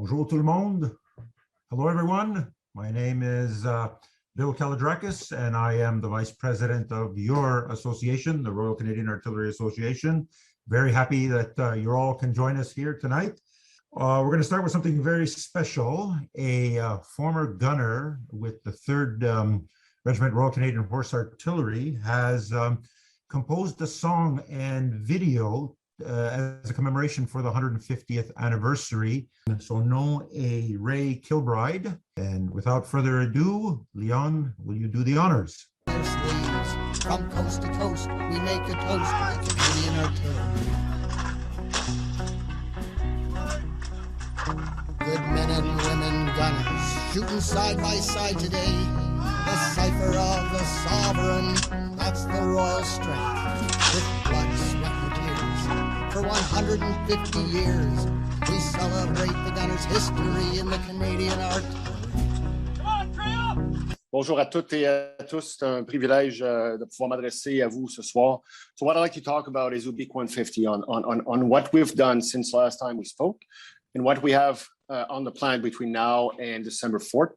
Bonjour tout le monde. Hello, everyone. My name is Bill Kalidrakis, and I am the Vice President of your association, the Royal Canadian Artillery Association. Very happy that you all can join us here tonight. We're going to start with something very special. A former gunner with the 3rd Regiment Royal Canadian Horse Artillery has composed a song and video as a commemoration for the 150th anniversary. So no a Ray Kilbride. And without further ado, Leon, will you do the honors? From coast to coast, we make a toast to the Canadian artillery. Good men and women gunners, shooting side by side today. The cipher of the sovereign, that's the royal strength. With blood, sweat, and tears, for 150 years, we celebrate the gunner's history in the Canadian artillery. Bonjour à toutes et à tous. C'est un privilège de pouvoir m'adresser à vous ce soir. So what I'd like to talk about is Ubique 150 on what we've done since last time we spoke and what we have on the plan between now and December 4th.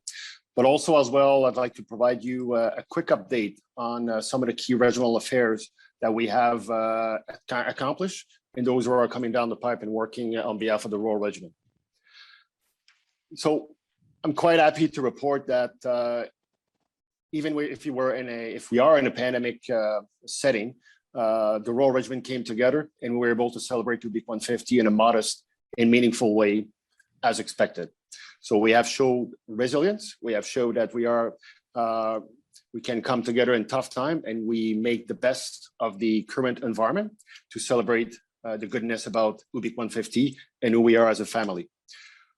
But also as well, I'd like to provide you a quick update on some of the key regional affairs that we have accomplished and those who are coming down the pipe and working on behalf of the Royal Regiment. So I'm quite happy to report that even if we are in a pandemic setting, the Royal Regiment came together and we were able to celebrate Ubique 150 in a modest and meaningful way as expected. So we have showed resilience. We have showed that we can come together in tough time and we make the best of the current environment to celebrate the goodness about Ubique 150 and who we are as a family.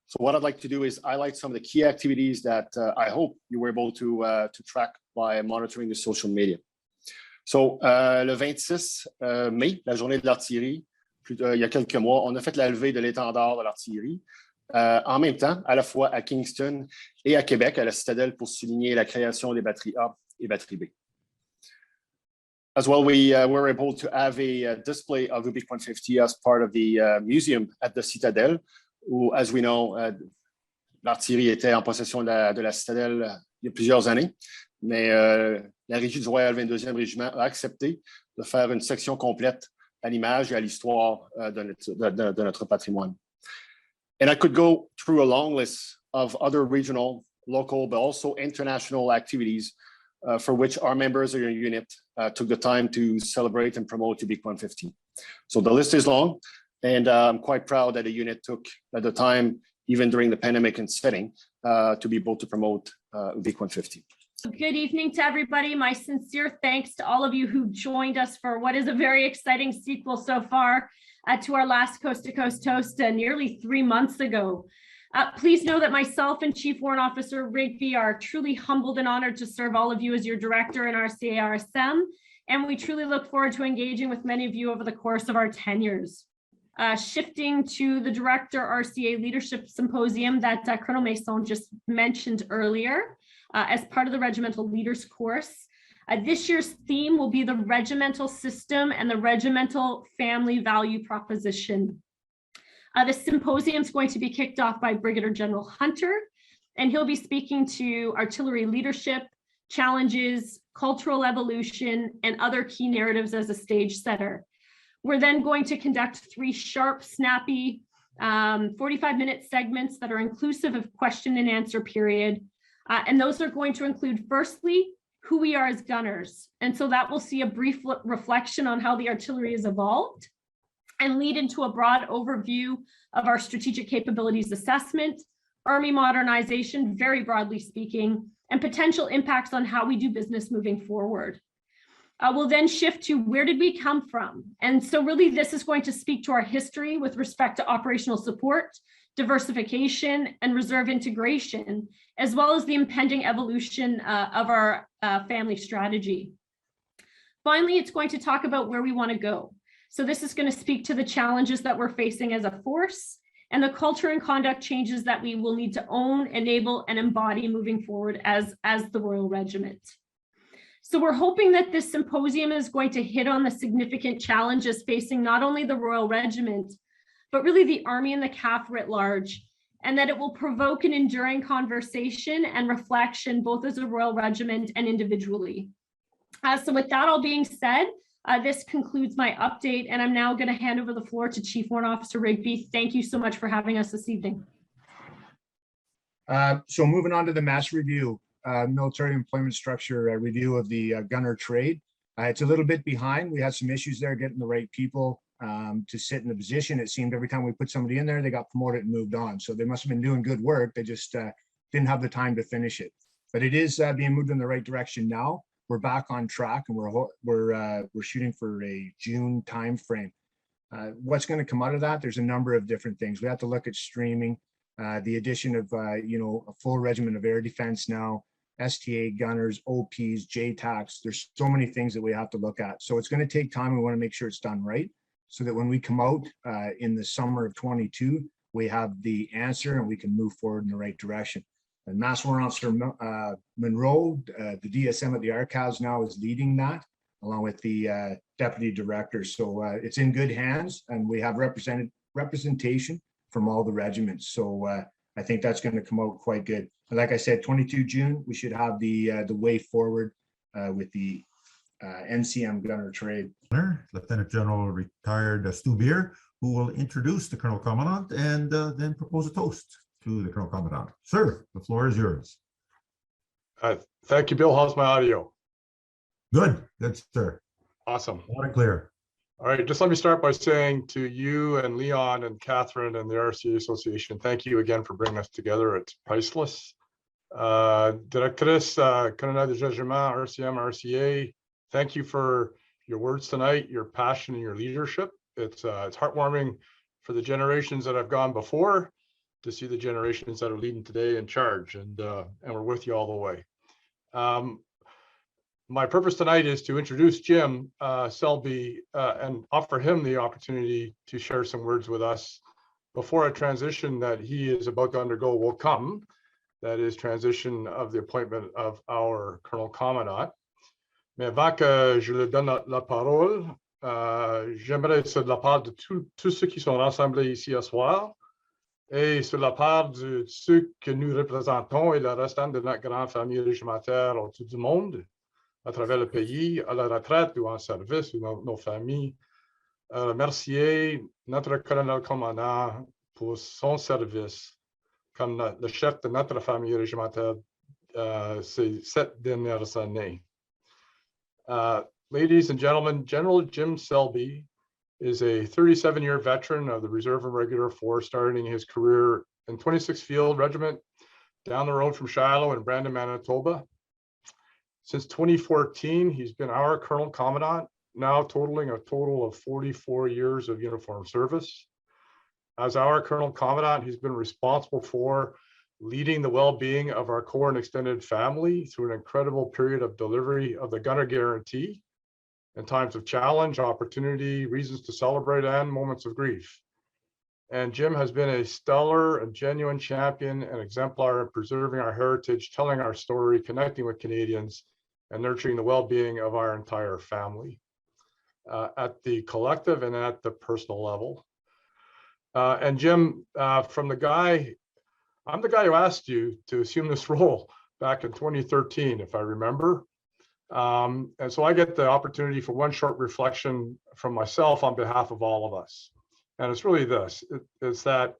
So what I'd like to do is highlight some of the key activities that I hope you were able to track by monitoring the social media. So le 26 mai, la journée de l'artillerie, il y a quelques mois, on a fait la levée de l'étendard de l'artillerie. En même temps, à la fois à Kingston et à Québec, à la Citadelle, pour souligner la création des batteries A et batteries B. As well, we were able to have a display of Ubique 150 as part of the museum at the Citadel, où, as we know, l'artillerie était en possession de la Citadelle il y a plusieurs années, mais la Régie du Royal 22e Régiment a accepté de faire une section complète à l'image et à l'histoire de notre patrimoine. And I could go through a long list of other regional, local, but also international activities for which our members of your unit took the time to celebrate and promote Ubique 150. So the list is long, and I'm quite proud that the unit took at the time, even during the pandemic and setting, to be able to promote Ubique 150. Good evening to everybody. My sincere thanks to all of you who joined us for what is a very exciting sequel so far to our last Coast to Coast toast nearly 3 months ago. Please know that myself and Chief Warrant Officer Rigby are truly humbled and honored to serve all of you as your director in our CARSM, and we truly look forward to engaging with many of you over the course of our tenures. Shifting to the Director RCA Leadership Symposium that Colonel Mason just mentioned earlier as part of the Regimental Leaders course. This year's theme will be the regimental system and the regimental family value proposition. The symposium is going to be kicked off by Brigadier General Hunter, and he'll be speaking to artillery leadership, challenges, cultural evolution, and other key narratives as a stage setter. We're then going to conduct 3 sharp, snappy, 45-minute segments that are inclusive of question and answer period. And those are going to include, firstly, who we are as gunners. And so that will see a brief reflection on how the artillery has evolved and lead into a broad overview of our strategic capabilities assessment, Army modernization, very broadly speaking, and potential impacts on how we do business moving forward. We'll then shift to where did we come from? And so really this is going to speak to our history with respect to operational support, diversification, and reserve integration, as well as the impending evolution of our family strategy. Finally, it's going to talk about where we want to go. So this is going to speak to the challenges that we're facing as a force and the culture and conduct changes that we will need to own, enable, and embody moving forward as the Royal Regiment. So we're hoping that this symposium is going to hit on the significant challenges facing not only the Royal Regiment, but really the Army and the CAF writ large, and that it will provoke an enduring conversation and reflection, both as a Royal Regiment and individually. So with that all being said, this concludes my update, and I'm now going to hand over the floor to Chief Warrant Officer Rigby. Thank you so much for having us this evening. So moving on to the mass review, military employment structure review of the gunner trade. It's a little bit behind. We had some issues there getting the right people to sit in the position. It seemed every time we put somebody in there, they got promoted and moved on. So they must have been doing good work. They just didn't have the time to finish it. But it is being moved in the right direction now. We're back on track, and we're shooting for a June timeframe. What's going to come out of that? There's a number of different things. We have to look at streaming, the addition of a full regiment of air defense now, STA gunners, OPs, JTACs. There's so many things that we have to look at. So it's going to take time. We want to make sure it's done right, so that when we come out in the summer of 22, we have the answer and we can move forward in the right direction. And Master Warrant Officer Monroe, the DSM at the Archives now, is leading that, along with the Deputy Director. So it's in good hands, and we have representation from all the regiments. So I think that's going to come out quite good. And like I said, 22 June, we should have the way forward with the NCM gunner trade. Lieutenant General retired Stu Beer, who will introduce the Colonel Commandant and then propose a toast to the Colonel Commandant. Sir, the floor is yours. Thank you, Bill. How's my audio? Good, sir. Awesome. Loud and clear. All right, just let me start by saying to you and Leon and Catherine and the RCA Association, thank you again for bringing us together. It's priceless. Directrice, Colonel de Judgment, RCM, RCA, thank you for your words tonight, your passion and your leadership. It's heartwarming for the generations that have gone before to see the generations that are leading today in charge, and we're with you all the way. My purpose tonight is to introduce Jim Selby and offer him the opportunity to share some words with us before a transition that he is about to undergo will come. That is transition of the appointment of our Colonel Commandant. Mais avant que je lui donne la parole, j'aimerais, sur la part de tous ceux qui sont rassemblés ici ce soir, et sur la part de ceux que nous représentons et le restant de notre grande famille régimentaire autour du monde, à travers le pays, à la retraite ou en service, ou nos familles, remercier notre colonel commandant pour son service comme le chef de notre famille régimentaire ces 7 dernières années. Ladies and gentlemen, General Jim Selby is a 37-year veteran of the Reserve and Regular Force, starting his career in 26th Field Regiment down the road from Shiloh in Brandon, Manitoba. Since 2014, he's been our Colonel Commandant, now totaling a total of 44 years of uniform service. As our Colonel Commandant, he's been responsible for leading the well-being of our Corps and extended family through an incredible period of delivery of the Gunner Guarantee in times of challenge, opportunity, reasons to celebrate, and moments of grief. And Jim has been a stellar and genuine champion and exemplar in preserving our heritage, telling our story, connecting with Canadians, and nurturing the well-being of our entire family at the collective and at the personal level. And Jim, I'm the guy who asked you to assume this role back in 2013, if I remember. And so I get the opportunity for one short reflection from myself on behalf of all of us. And it's really this, it's that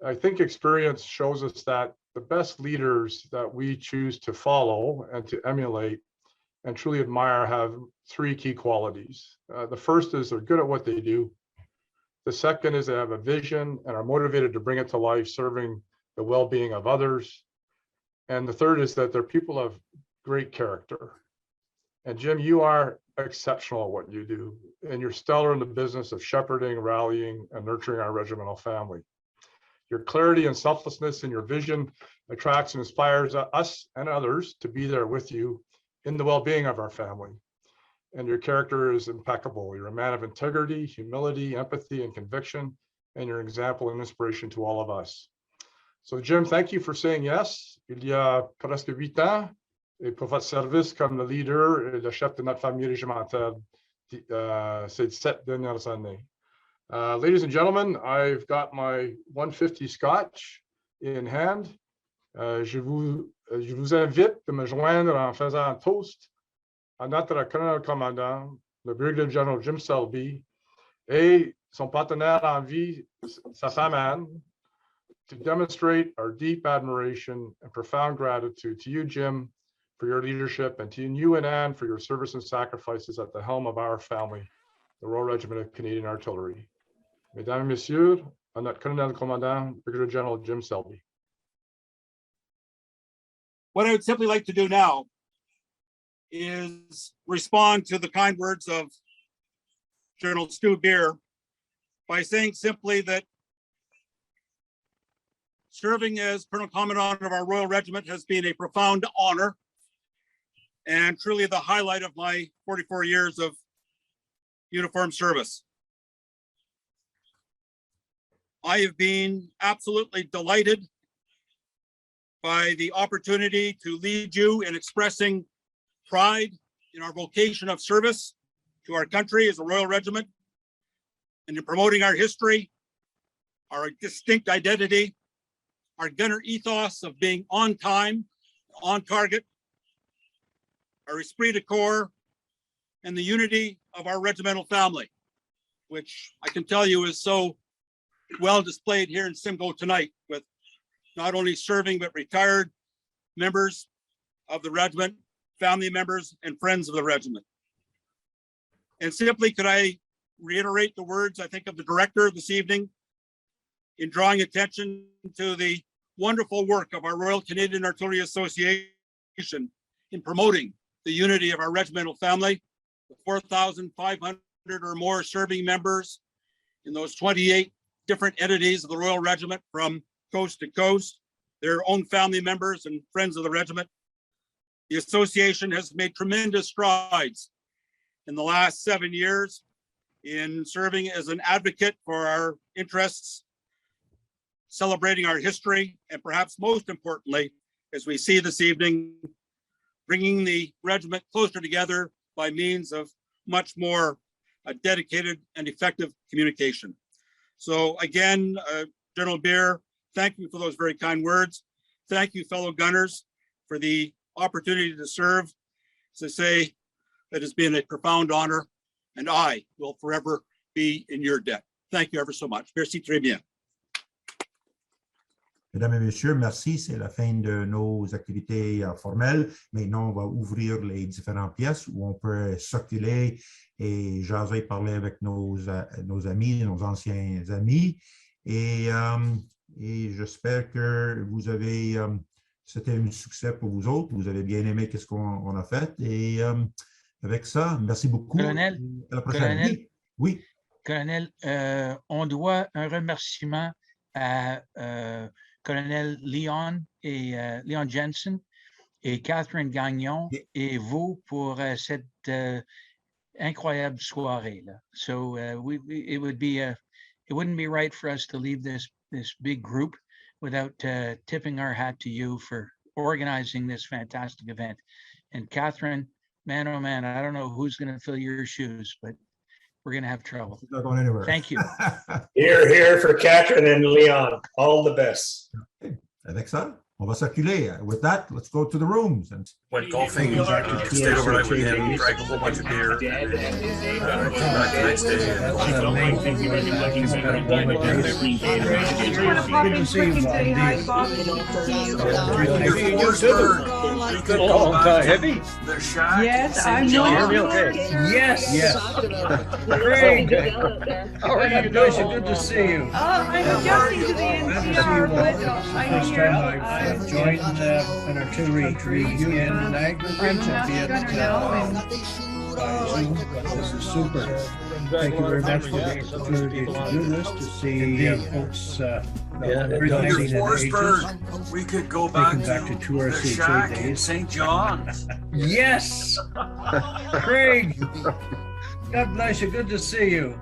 I think experience shows us that the best leaders that we choose to follow and to emulate and truly admire have 3 key qualities. The first is they're good at what they do. The second is they have a vision and are motivated to bring it to life, serving the well-being of others. And the third is that they're people of great character. And Jim, you are exceptional at what you do, and you're stellar in the business of shepherding, rallying, and nurturing our regimental family. Your clarity and selflessness in your vision attracts and inspires us and others to be there with you in the well-being of our family. And your character is impeccable. You're a man of integrity, humility, empathy, and conviction, and you're an example and inspiration to all of us. So Jim, thank you for saying yes. Il y a presque 8 ans, et pour votre service comme le leader et le chef de notre famille régimentaire ces 7 dernières années. Ladies and gentlemen, I've got my 150 Scotch in hand. Je vous invite de me joindre en faisant un toast à notre colonel commandant, le Brigadier General Jim Selby, et son partenaire en vie, sa femme Anne, to demonstrate our deep admiration and profound gratitude to you, Jim, for your leadership, and to you and Anne for your service and sacrifices at the helm of our family, the Royal Regiment of Canadian Artillery. Mesdames et Messieurs, à notre colonel commandant, Brigadier General Jim Selby. What I would simply like to do now is respond to the kind words of General Stu Beer by saying simply that serving as Colonel Commandant of our Royal Regiment has been a profound honor and truly the highlight of my 44 years of uniformed service. I have been absolutely delighted by the opportunity to lead you in expressing pride in our vocation of service to our country as a Royal Regiment, and in promoting our history, our distinct identity, our gunner ethos of being on time, on target, our esprit de corps, and the unity of our regimental family, which I can tell you is so well displayed here in Simcoe tonight, with not only serving but retired members of the regiment, family members, and friends of the regiment. And simply, could I reiterate the words, I think, of the director this evening in drawing attention to the wonderful work of our Royal Canadian Artillery Association in promoting the unity of our regimental family, the 4,500 or more serving members in those 28 different entities of the Royal Regiment from coast to coast, their own family members and friends of the regiment. The association has made tremendous strides in the last 7 years in serving as an advocate for our interests, celebrating our history, and perhaps most importantly, as we see this evening, bringing the regiment closer together by means of much more dedicated and effective communication. So again, General Beer, thank you for those very kind words. Thank you, fellow gunners, for the opportunity to serve. As I say, it has been a profound honor, and I will forever be in your debt. Thank you ever so much. Merci très bien. Mesdames et messieurs, merci. C'est la fin de nos activités formelles. Maintenant, on va ouvrir les différentes pièces où on peut circuler et jaser, parler avec nos amis, nos anciens amis. Et j'espère que vous avez, c'était un succès pour vous autres. Vous avez bien aimé ce qu'on a fait. Et avec ça, merci beaucoup. Colonel, à la prochaine. Colonel, oui. Colonel, on doit un remerciement à Colonel Leon et Leon Jensen et Catherine Gagnon et vous pour cette incroyable soirée là. So it wouldn't be right for us to leave this big group without tipping our hat to you for organizing this fantastic event. And Catherine, man, oh man, I don't know who's going to fill your shoes, but we're going to have trouble. Not going anywhere. Thank you. Here for Catherine and Leon. All the best. Okay. Avec ça, on va circuler. With that, let's go to the rooms. And went golfing, stayed overnight with him, drank a whole bunch of beer. Came back the next day. It's been a long time. Heavy? Yes, I'm doing okay. Yes. Great. How are you doing? Good to see you. I'm adjusting to the NCR, but I'm here. I've joined an artillery review tonight. I'm not gunner now, This is super. Thank you very much for the opportunity to do this, to see folks. We could go back to tour the shack in St. John's. Yes. Craig. God bless you. Good to see you.